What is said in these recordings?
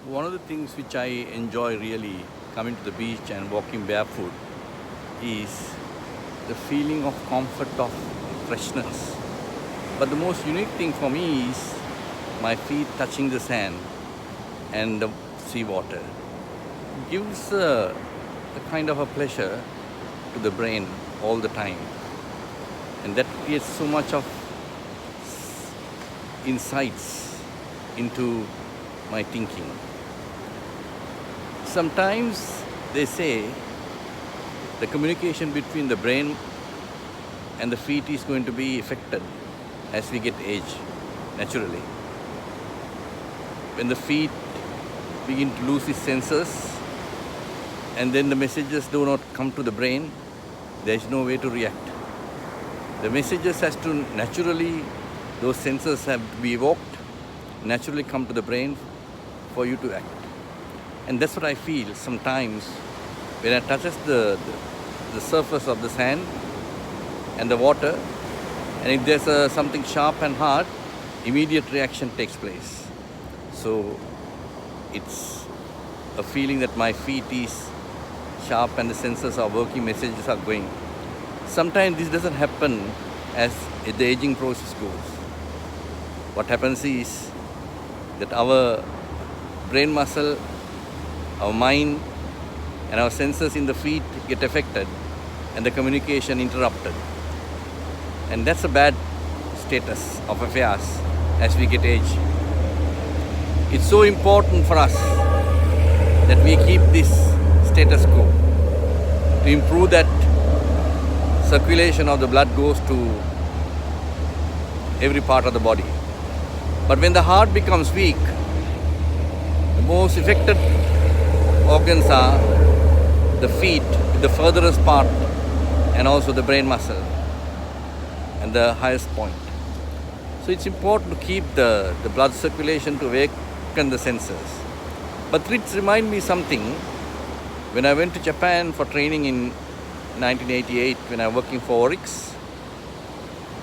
One of the things which I enjoy really coming to the beach and walking barefoot is the feeling of comfort of freshness. But the most unique thing for me is my feet touching the sand and the seawater. It gives a kind of a pleasure to the brain all the time. And that creates so much of insights into my thinking. Sometimes they say the communication between the brain and the feet is going to be affected as we get age naturally. When the feet begin to lose its senses and then the messages do not come to the brain, there is no way to react. The messages has to naturally, those senses have to be evoked, naturally come to the brain for you to act. And that's what I feel sometimes when I touches the surface of the sand and the water, and if there's something sharp and hard, immediate reaction takes place. So it's a feeling that my feet is sharp and the senses are working, messages are going. Sometimes this doesn't happen as the aging process goes. What happens is that our brain muscle, our mind and our senses in the feet get affected and the communication interrupted. And that's a bad status of affairs as we get age. It's so important for us that we keep this status quo to improve that circulation of the blood goes to every part of the body. But when the heart becomes weak, the most affected organs are the feet, the furthest part, and also the brain muscle and the highest point. So it's important to keep the blood circulation to awaken the senses. But it reminds me something. When I went to Japan for training in 1988, when I was working for Oryx,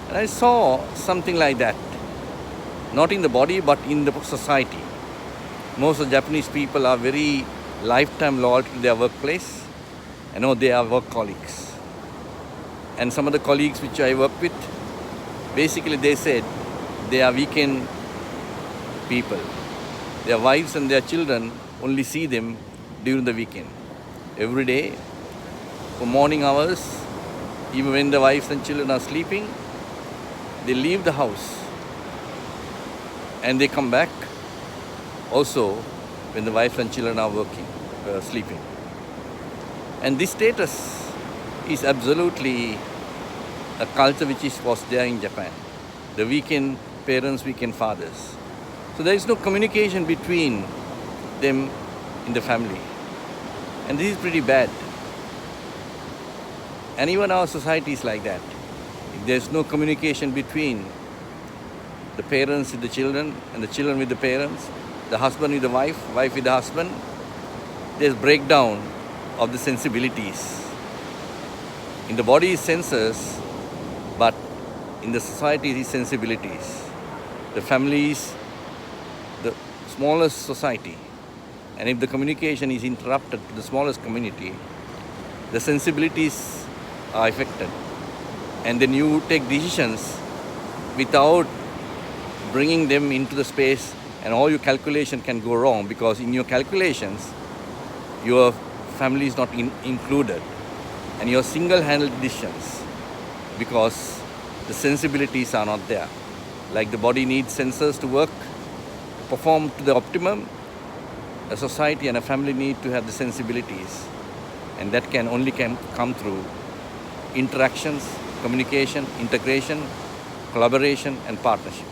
and I saw something like that. Not in the body, but in the society. Most of the Japanese people are very lifetime loyal to their workplace. I know they are workaholics. And some of the colleagues which I work with, basically they said they are weekend people. Their wives and their children only see them during the weekend. Every day, for morning hours, even when the wives and children are sleeping, they leave the house and they come back also when the wife and children are working, sleeping. And this status is absolutely a culture which was there in Japan. The weekend parents, weekend fathers. So there is no communication between them in the family. And this is pretty bad. And even our society is like that. If there's no communication between the parents with the children and the children with the parents, the husband with the wife, wife with the husband, there's breakdown of the sensibilities. In the body is senses, but in the society is sensibilities. The family is the smallest society. And if the communication is interrupted to the smallest community, the sensibilities are affected. And then you take decisions without bringing them into the space, and all your calculation can go wrong because in your calculations, your family is not included and your single-handed decisions because the sensibilities are not there. Like the body needs sensors to work, perform to the optimum, a society and a family need to have the sensibilities, and that can only come through interactions, communication, integration, collaboration and partnership.